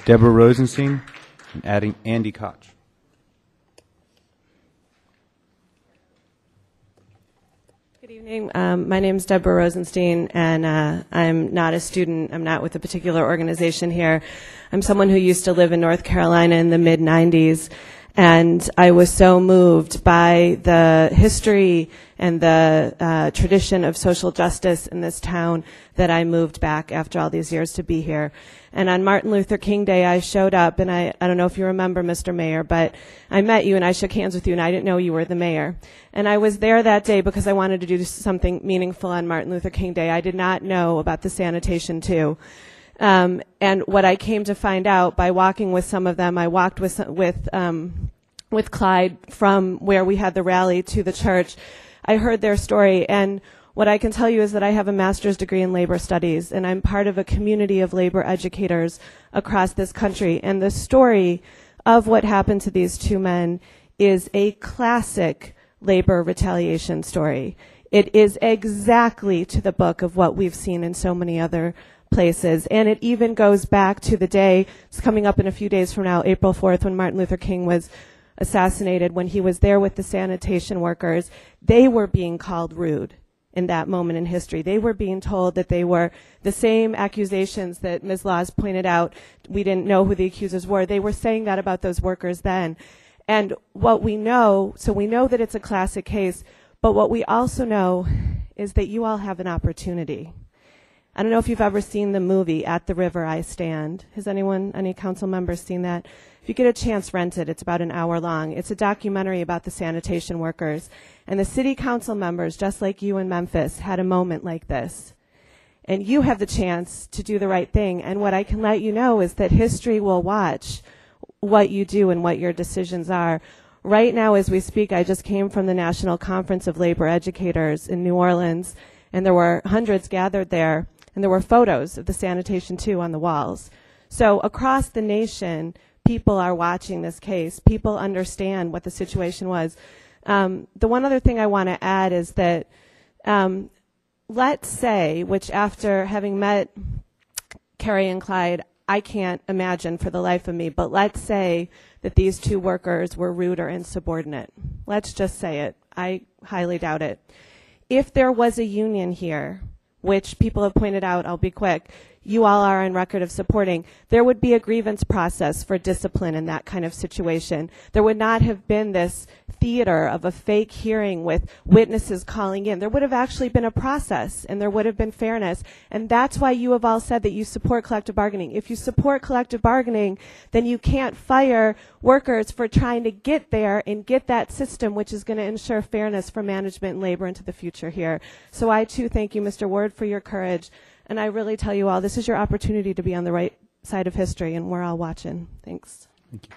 Deborah Rosenstein, and adding Andy Koch. Good evening. My name is Deborah Rosenstein, and I'm not a student. I'm not with a particular organization here. I'm someone who used to live in North Carolina in the mid-'90s, and I was so moved by the history and the tradition of social justice in this town that I moved back after all these years to be here. And on Martin Luther King Day, I showed up, and I don't know if you remember, Mr. Mayor, but I met you and I shook hands with you, and I didn't know you were the mayor. And I was there that day because I wanted to do something meaningful on Martin Luther King Day. I did not know about the sanitation, too. And what I came to find out by walking with some of them, I walked with Clyde from where we had the rally to the church. I heard their story, and what I can tell you is that I have a master's degree in labor studies, and I'm part of a community of labor educators across this country. And the story of what happened to these two men is a classic labor retaliation story. It is exactly to the book of what we've seen in so many other places. And it even goes back to the day, it's coming up in a few days from now, April 4th, when Martin Luther King was assassinated. When he was there with the sanitation workers, they were being called rude. In that moment in history, they were being told that they were the same accusations that Ms. Laws pointed out. We didn't know who the accusers were. They were saying that about those workers then. And what we know, so we know that it's a classic case, but what we also know is that you all have an opportunity. I don't know if you've ever seen the movie At the River I Stand. Has any council members seen that? If you get a chance, rent it. It's about an hour long. It's a documentary about the sanitation workers. And the city council members, just like you in Memphis, had a moment like this. And you have the chance to do the right thing. And what I can let you know is that history will watch what you do and what your decisions are. Right now, as we speak, I just came from the National Conference of Labor Educators in New Orleans, and there were hundreds gathered there, and there were photos of the sanitation, too, on the walls. So across the nation, people are watching this case. People understand what the situation was. The one other thing I want to add is that let's say, which after having met Carrie and Clyde, I can't imagine for the life of me, but let's say that these two workers were rude or insubordinate. Let's just say it. I highly doubt it. If there was a union here, which people have pointed out, I'll be quick, you all are on record of supporting, there would be a grievance process for discipline in that kind of situation. There would not have been this theater of a fake hearing with witnesses calling in. There would have actually been a process, and there would have been fairness. And that's why you have all said that you support collective bargaining. If you support collective bargaining, then you can't fire workers for trying to get there and get that system which is going to ensure fairness for management and labor into the future here. So I, too, thank you, Mr. Ward, for your courage. And I really tell you all, this is your opportunity to be on the right side of history, and we're all watching. Thanks. Thank you.